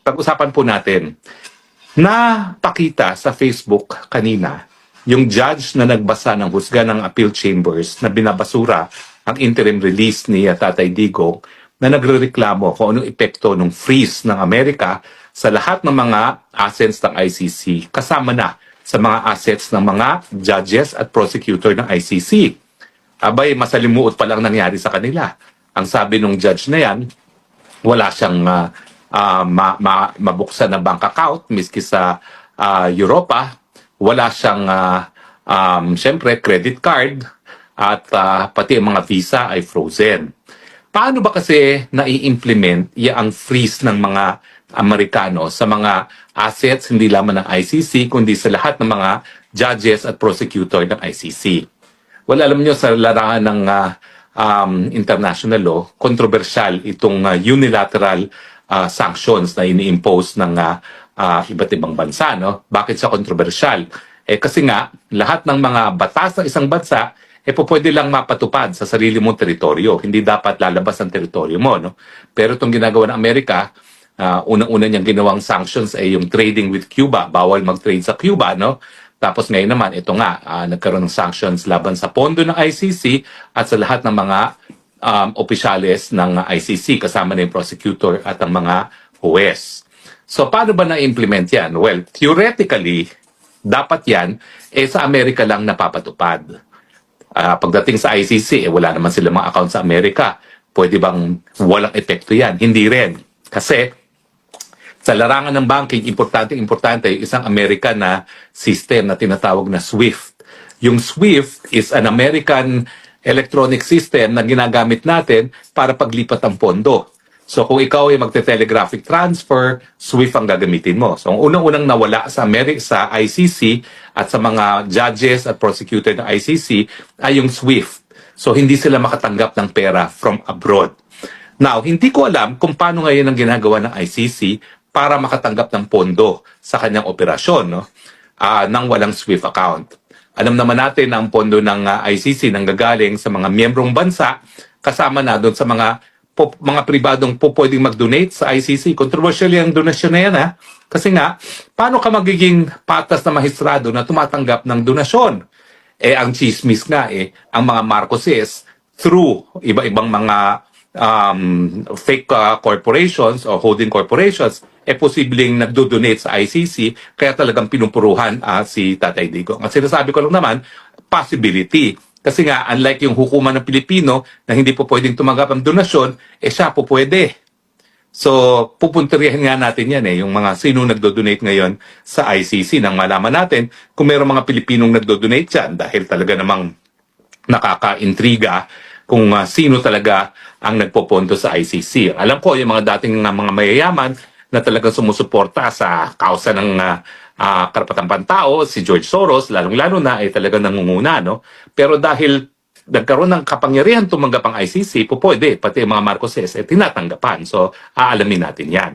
pag-usapan po natin. Napakita sa Facebook kanina yung judge na nagbasa ng husga ng appeal chambers na binabasura ang interim release ni Tatay Digong na nagrereklamo kung anong epekto ng freeze ng Amerika sa lahat ng mga assets ng ICC, kasama na sa mga assets ng mga judges at prosecutor ng ICC. Abay, masalimuot pa lang nangyari sa kanila. Ang sabi ng judge na yan, wala siyang mabuksan na bank account miski sa Europa, wala siyang syempre credit card at pati ang mga visa ay frozen. Paano ba kasi nai-implement ang freeze ng mga Amerikano sa mga assets hindi lamang ng ICC kundi sa lahat ng mga judges at prosecutor ng ICC? Well, alam niyo sa larangan ng international law, controversial itong unilateral sanctions na ini-impose ng iba't ibang bansa. No? Bakit siya controversial? Kasi nga, lahat ng mga batas ng isang bansa pwede lang mapatupad sa sarili mong teritoryo. Hindi dapat lalabas ang teritoryo mo. No? Pero itong ginagawa ng Amerika, unang-una niyang ginawang sanctions ay yung trading with Cuba. Bawal mag-trade sa Cuba. No? Tapos ngayon naman, ito nga, nagkaroon ng sanctions laban sa pondo ng ICC at sa lahat ng mga opisyales ng ICC, kasama na yung prosecutor at ang mga huwes. So, paano ba na-implement yan? Well, theoretically, dapat yan sa Amerika lang napapatupad. Pagdating sa ICC, wala naman sila mga account sa Amerika. Pwede bang walang epekto yan? Hindi rin. Kasi, sa larangan ng banking, importante yung isang American na system na tinatawag na SWIFT. Yung SWIFT is an American electronic system na ginagamit natin para paglipat ng pondo. So kung ikaw ay magte-telegraphic transfer, SWIFT ang gagamitin mo. So ang unang-unang nawala sa sa ICC at sa mga judges at prosecutor ng ICC ay yung SWIFT. So hindi sila makatanggap ng pera from abroad. Now, hindi ko alam kung paano ngayon ang ginagawa ng ICC para makatanggap ng pondo sa kanyang operasyon, no? Nang walang SWIFT account. Alam naman natin na ang pondo ng ICC nanggagaling sa mga miyembrong bansa, kasama na doon sa mga pribadong pwedeng mag-donate sa ICC. Controversial yung donasyon na yan, ha? Kasi nga, paano ka magiging patas na mahistrado na tumatanggap ng donasyon? Ang chismis nga, ang mga Marcoses, through iba-ibang mga fake corporations or holding corporations, posibleng nagdo-donate sa ICC, kaya talagang pinupuruhan si Tatay Digong. At sinasabi ko lang naman, possibility. Kasi nga, unlike yung hukuman ng Pilipino na hindi po pwedeng tumanggap ng donasyon, siya po pwede. So, pupunterihin nga natin yan yung mga sino nagdo-donate ngayon sa ICC nang malaman natin kung mayroong mga Pilipinong nagdo-donate dyan dahil talaga namang nakaka-intriga kung sino talaga ang nagpopondo sa ICC. Alam ko, yung mga dating mga mayayaman na talagang sumusuporta sa kausa ng karapatang pantao, si George Soros, lalong-lalo na ay talagang nangunguna. No? Pero dahil nagkaroon ng kapangyarihan tumanggap ang ICC, pwede, pati mga Marcoses, tinatanggapan. So, aalamin natin yan.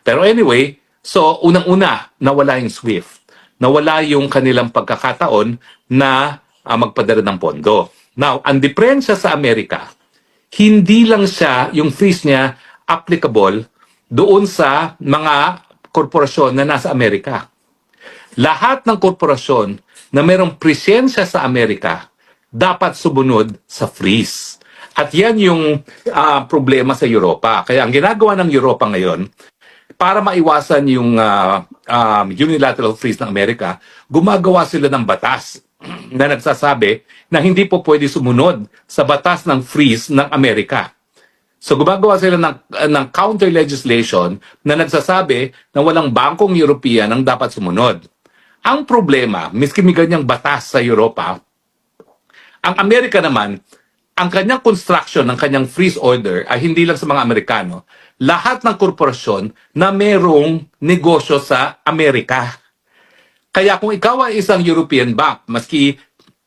Pero anyway, so unang-una, nawala yung SWIFT. Nawala yung kanilang pagkakataon na magpadala ng pondo. Now, ang diferensya sa Amerika, hindi lang siya, yung freeze niya, applicable doon sa mga korporasyon na nasa Amerika. Lahat ng korporasyon na mayroong presensya sa Amerika dapat sumunod sa freeze. At yan yung problema sa Europa. Kaya ang ginagawa ng Europa ngayon, para maiwasan yung unilateral freeze ng Amerika, gumagawa sila ng batas na nagsasabi na hindi po pwede sumunod sa batas ng freeze ng Amerika. So gumagawa sila ng counter legislation na nagsasabi na walang bangkong European ang dapat sumunod. Ang problema, miski may ganyang batas sa Europa, ang Amerika naman, ang kanyang construction ng kanyang freeze order ay hindi lang sa mga Amerikano. Lahat ng korporasyon na merong negosyo sa Amerika. Kaya kung ikaw ay isang European bank, maski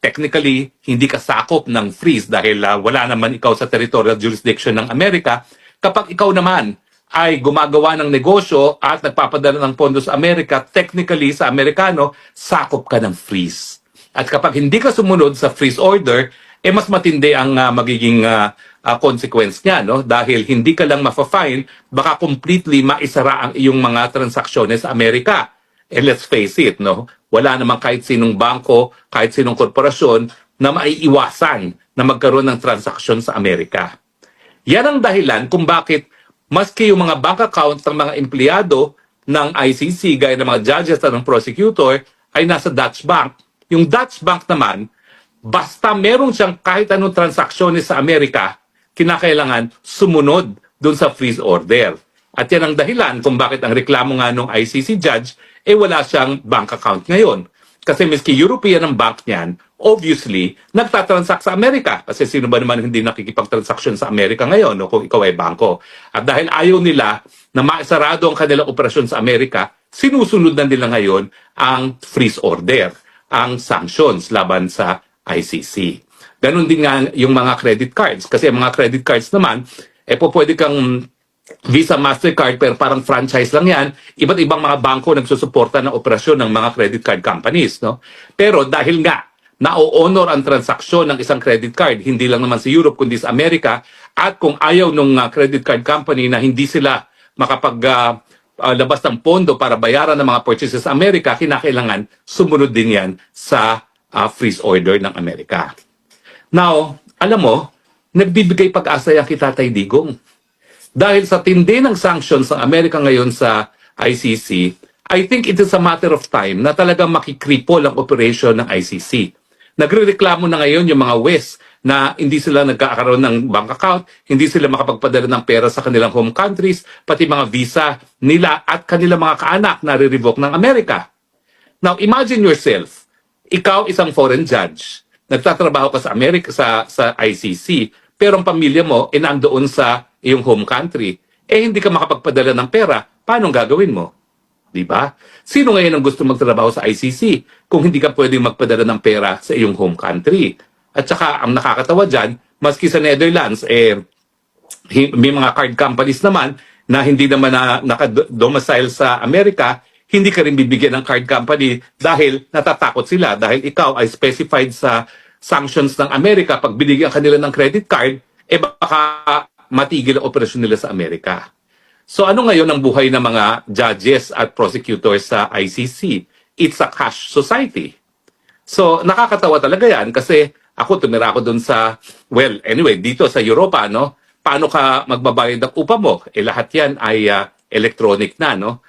technically hindi ka sakop ng freeze dahil wala naman ikaw sa territorial jurisdiction ng Amerika, kapag ikaw naman ay gumagawa ng negosyo at nagpapadala ng pondo sa Amerika, technically sa Amerikano, sakop ka ng freeze. At kapag hindi ka sumunod sa freeze order, mas matindi ang magiging consequence niya, no? Dahil hindi ka lang ma-fine, baka completely maisara ang iyong mga transaksyones sa Amerika. Let's face it, no? Wala namang kahit sinong bangko, kahit sinong korporasyon na maiiwasan na magkaroon ng transaksyon sa Amerika. Yan ang dahilan kung bakit maski yung mga bank account ng mga empleyado ng ICC, gaya ng mga judges at ng prosecutor, ay nasa Dutch Bank. Yung Dutch Bank naman, basta meron siyang kahit anong transaksyones sa Amerika, kinakailangan sumunod dun sa freeze order. At yan ang dahilan kung bakit ang reklamo nga ng ICC judge, wala siyang bank account ngayon. Kasi miski European ang bank niyan, obviously, nagtatransact sa Amerika. Kasi sino ba naman hindi nakikipagtransaksyon sa Amerika ngayon, no, kung ikaw ay bangko. At dahil ayaw nila na maisarado ang kanilang operasyon sa Amerika, sinusunod na nila ngayon ang freeze order, ang sanctions laban sa ICC. Ganon din nga yung mga credit cards. Kasi mga credit cards naman, pwede kang Visa, Mastercard, pero parang franchise lang yan. Iba't ibang mga bangko nagsusuporta ng operasyon ng mga credit card companies, no? Pero dahil nga na-honor ang transaksyon ng isang credit card, hindi lang naman sa Europe kundi sa Amerika, at kung ayaw ng credit card company na hindi sila labas ng pondo para bayaran ng mga purchases sa Amerika, kinakailangan sumunod din yan sa freeze order ng Amerika. Now, alam mo, nagbibigay pag-asa yan kay Tatay Digong. Dahil sa tindi ng sanctions ng Amerika ngayon sa ICC, I think it is a matter of time na talagang makikripol ang operation ng ICC. Nagrereklamo na ngayon yung mga West na hindi sila nagkakaroon ng bank account, hindi sila makapagpadala ng pera sa kanilang home countries, pati mga visa nila at kanilang mga kaanak na re-revoke ng Amerika. Now, imagine yourself, ikaw isang foreign judge, nagtatrabaho ka sa Amerika, sa ICC, pero ang pamilya mo nandoon sa iyong home country, hindi ka makapagpadala ng pera, paano gagawin mo? Di ba? Sino ngayon ang gusto magtrabaho sa ICC kung hindi ka pwedeng magpadala ng pera sa iyong home country? At saka, ang nakakatawa dyan, maski sa Netherlands, may mga card companies naman na hindi naman nakadomicile sa Amerika, hindi ka rin bibigyan ng card company dahil natatakot sila, dahil ikaw ay specified sa sanctions ng Amerika. Pag binigyan kanila ng credit card, baka matigil ang operasyon nila sa Amerika. So ano ngayon ang buhay ng mga judges at prosecutors sa ICC? It's a cash society. So nakakatawa talaga yan kasi ako tumira ako dun sa, well, anyway, dito sa Europa, no? Paano ka magbabayad ng upa mo? Lahat yan ay electronic na, no?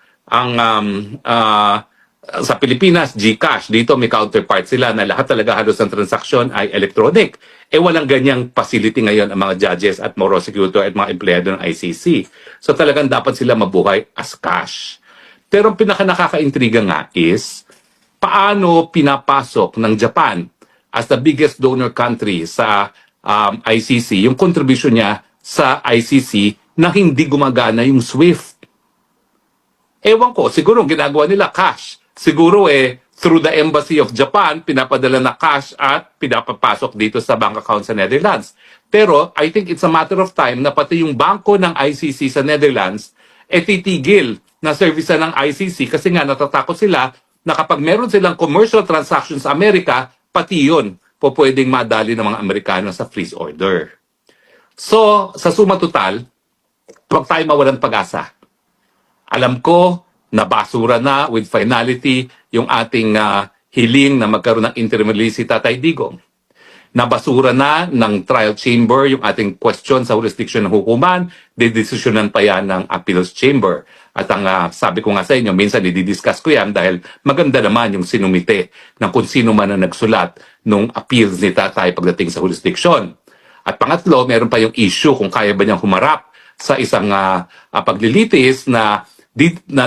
Sa Pilipinas, GCash. Dito may counterpart sila na lahat talaga halos ng transaksyon ay electronic. Walang ganyang facility ngayon ang mga judges at mga prosecutor at mga empleyado ng ICC. So talagang dapat sila mabuhay as cash. Pero ang pinaka-nakaka-intriga nga is, paano pinapasok ng Japan as the biggest donor country sa ICC, yung contribution niya sa ICC na hindi gumagana yung SWIFT? Ewan ko, siguro ginagawa nila cash. Siguro through the Embassy of Japan, pinapadala na cash at pinapapasok dito sa bank account sa Netherlands. Pero I think it's a matter of time na pati yung bangko ng ICC sa Netherlands titigil na service ng ICC kasi nga natatakot sila na kapag meron silang commercial transactions sa Amerika, pati yun pwedeng madali ng mga Amerikano sa freeze order. So, sa suma total, huwag tayo mawalan pag-asa. Alam ko na basura na with finality yung ating hiling na magkaroon ng interim release si Tatay Digong. Nabasura na ng trial chamber yung ating question sa jurisdiction ng hukuman, didesisyonan pa yan ng appeals chamber. At ang sabi ko nga sa inyo, minsan i-discuss ko yan dahil maganda naman yung sinumite ng kung sino man ang nagsulat nung appeals ni Tatay pagdating sa jurisdiction. At pangatlo, meron pa yung issue kung kaya ba niyang humarap sa isang paglilitis na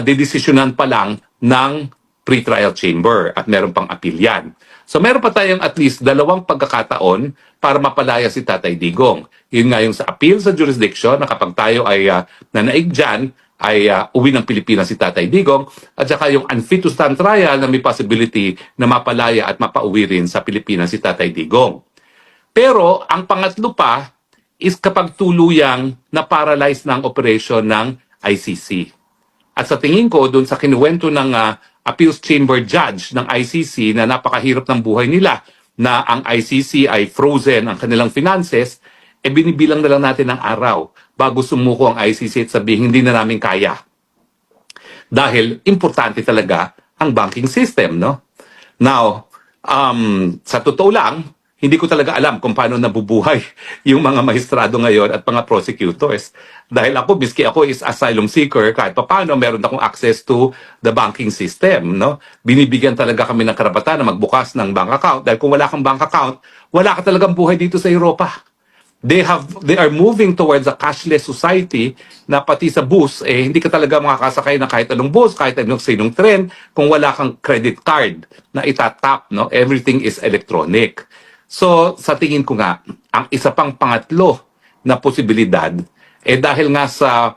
didesisyonan pa lang ng pre-trial chamber at meron pang appeal yan. So meron pa tayong at least 2 pagkakataon para mapalaya si Tatay Digong. Yun nga yung sa appeal sa jurisdiction na kapag tayo ay nanaig dyan, ay uwi ng Pilipinas si Tatay Digong at saka yung unfit to stand trial na may possibility na mapalaya at mapauwi rin sa Pilipinas si Tatay Digong. Pero ang pangatlo pa is kapag tuluyang na-paralyze ng operation ng ICC. At sa tingin ko, doon sa kinuwento ng appeals chamber judge ng ICC na napakahirap ng buhay nila na ang ICC ay frozen ang kanilang finances, binibilang na lang natin ng araw bago sumuko ang ICC at sabihin hindi na namin kaya. Dahil importante talaga ang banking system, no? Now, sa totoo lang, hindi ko talaga alam kung paano nabubuhay yung mga maestrado ngayon at mga prosecutors. Dahil ako, biski ako is asylum seeker, kahit paano meron akong access to the banking system, no? Binibigyan talaga kami ng karapatan na magbukas ng bank account. Dahil kung wala kang bank account, wala ka talagang buhay dito sa Europa. They are moving towards a cashless society na pati sa bus hindi ka talaga makakasakay ng kahit anong bus, kahit anong sinong tren kung wala kang credit card na itatap, no? Everything is electronic. So sa tingin ko nga, ang isa pang pangatlo na posibilidad dahil nga sa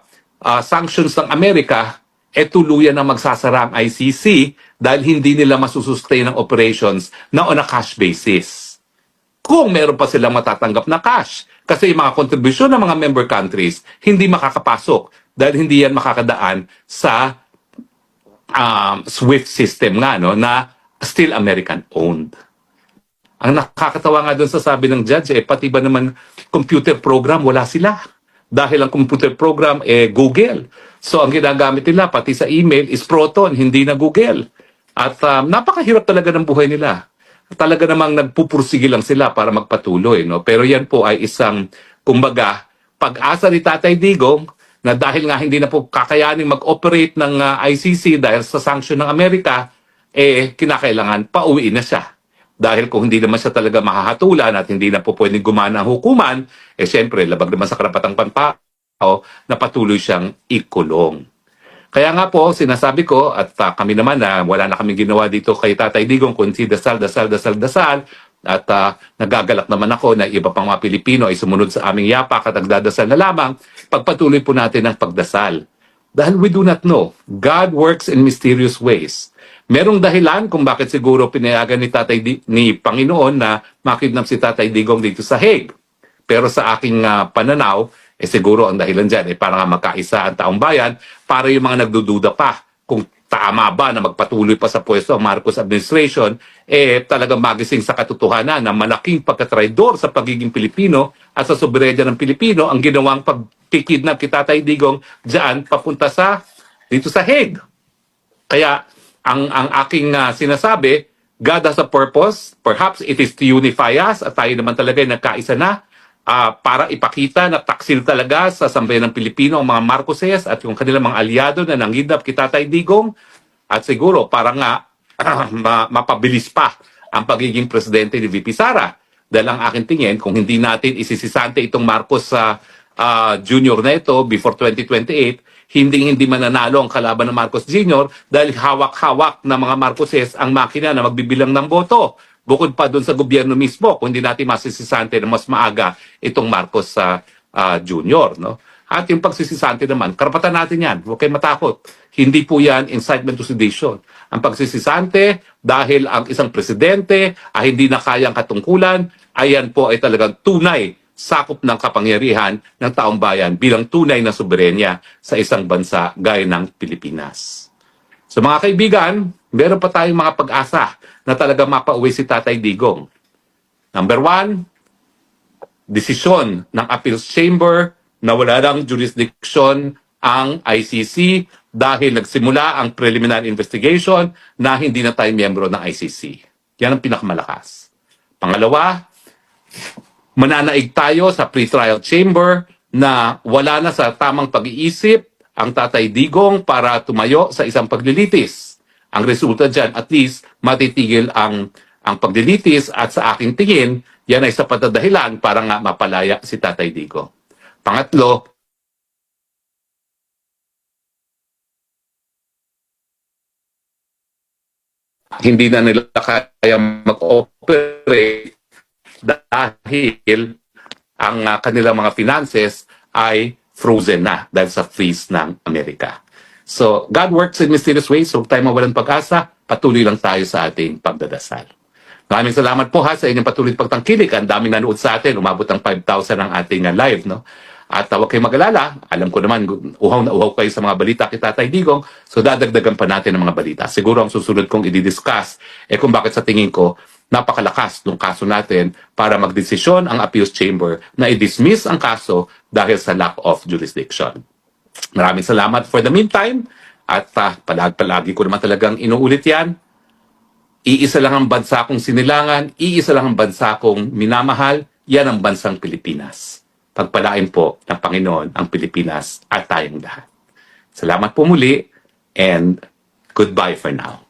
sanctions ng Amerika tuluyan na magsasara ang ICC dahil hindi nila masusustain ang operations na on a cash basis. Kung meron pa silang matatanggap na cash. Kasi yung mga kontribusyon ng mga member countries, hindi makakapasok dahil hindi yan makakadaan sa SWIFT system nga, no, na still American-owned. Ang nakakatawa nga doon sa sabi ng judge, pati ba naman computer program, wala sila. Dahil ang computer program, Google. So ang ginagamit nila, pati sa email, is Proton, hindi na Google. At napakahirap talaga ng buhay nila. Talaga namang nagpupursige lang sila para magpatuloy, no? Pero yan po ay isang, kumbaga, pag-asa ni Tatay Digong na dahil nga hindi na po kakayaning mag-operate ng ICC dahil sa sanction ng Amerika, kinakailangan pauwiin na siya. Dahil kung hindi naman siya talaga mahahatulan at hindi na po pwedeng gumana ang hukuman, syempre, labag naman sa karapatang pantao na patuloy siyang ikulong. Kaya nga po, sinasabi ko, at kami naman na wala na kaming ginawa dito kay Tatay Digong, kundi dasal. At nagagalak naman ako na iba pang mga Pilipino ay sumunod sa aming yapak at nagdadasal na lamang, pagpatuloy po natin ang pagdasal. Dahil we do not know. God works in mysterious ways. Merong dahilan kung bakit siguro pinayagan ni Panginoon na makidnap si Tatay Digong dito sa Hague. Pero sa aking pananaw, siguro ang dahilan dyan para nga magkaisa ang taong bayan, para yung mga nagdududa pa kung tama ba na magpatuloy pa sa pwesto ang Marcos administration, talagang magising sa katotohanan na malaking pagkatraidor sa pagiging Pilipino at sa soberenya ng Pilipino ang ginawang pagkikidnap kay Tatay Digong dyan papunta dito sa Hague. Kaya ang aking sinasabi, God has a purpose. Perhaps it is to unify us at tayo naman talaga ay nagkaisa na para ipakita na taksil talaga sa sambayan ng Pilipino ang mga Marcoses at yung kanilang mga aliado na nanghidap kay Tatay Digong at siguro para nga mapabilis pa ang pagiging presidente ni VP Sara. Dahil ang aking tingin, kung hindi natin isisisante itong Marcos Jr. na ito before 2028, hindi mananalo ang kalaban ng Marcos Jr. dahil hawak-hawak na mga Marcoses ang makina na magbibilang ng boto. Bukod pa doon sa gobyerno mismo, kung hindi natin masisisante na mas maaga itong Marcos Jr. No? At yung pagsisisante naman, karapatan natin yan. Huwag kayong matakot. Hindi po yan incitement to sedition. Ang pagsisisante, dahil ang isang presidente ay hindi na kayang katungkulan, ayan po ay talagang tunay sakop ng kapangyarihan ng taong bayan bilang tunay na soberenya sa isang bansa gaya ng Pilipinas. So mga kaibigan, meron pa tayong mga pag-asa na talaga mapauwi si Tatay Digong. Number 1, desisyon ng Appeals Chamber na wala ng jurisdiction ang ICC dahil nagsimula ang preliminary investigation na hindi na tayo miyembro ng ICC. Yan ang pinakamalakas. Pangalawa, mananaig tayo sa pre-trial chamber na wala na sa tamang pag-iisip ang Tatay Digong para tumayo sa isang paglilitis. Ang resulta dyan, at least, matitigil ang paglilitis at sa aking tingin, yan ay sapat na dahilan para nga mapalaya si Tatay Digong. Pangatlo, hindi na nila kaya mag-operate dahil ang kanilang mga finances ay frozen na dahil sa freeze ng Amerika. So, God works in mysterious ways. So, tayo mawalan pag-asa, patuloy lang tayo sa ating pagdadasal. Maraming salamat po sa inyong patuloy pagtangkilik. Ang daming nanood sa atin. Umabot ng 5,000 ang ating live. No? At huwag kayong mag-alala. Alam ko naman, uhaw na uhaw kayo sa mga balita kay Tatay Digong. So, dadagdagan pa natin ang mga balita. Siguro ang susunod kong i-discuss kung bakit sa tingin ko napakalakas ng kaso natin para magdesisyon ang appeals chamber na i-dismiss ang kaso dahil sa lack of jurisdiction. Maraming salamat for the meantime at palagi ko naman talagang inuulit yan. Iisa lang ang bansa kong sinilangan, iisa lang ang bansa kong minamahal, yan ang bansang Pilipinas. Pagpalain po ng Panginoon ang Pilipinas at tayong lahat. Salamat po muli and goodbye for now.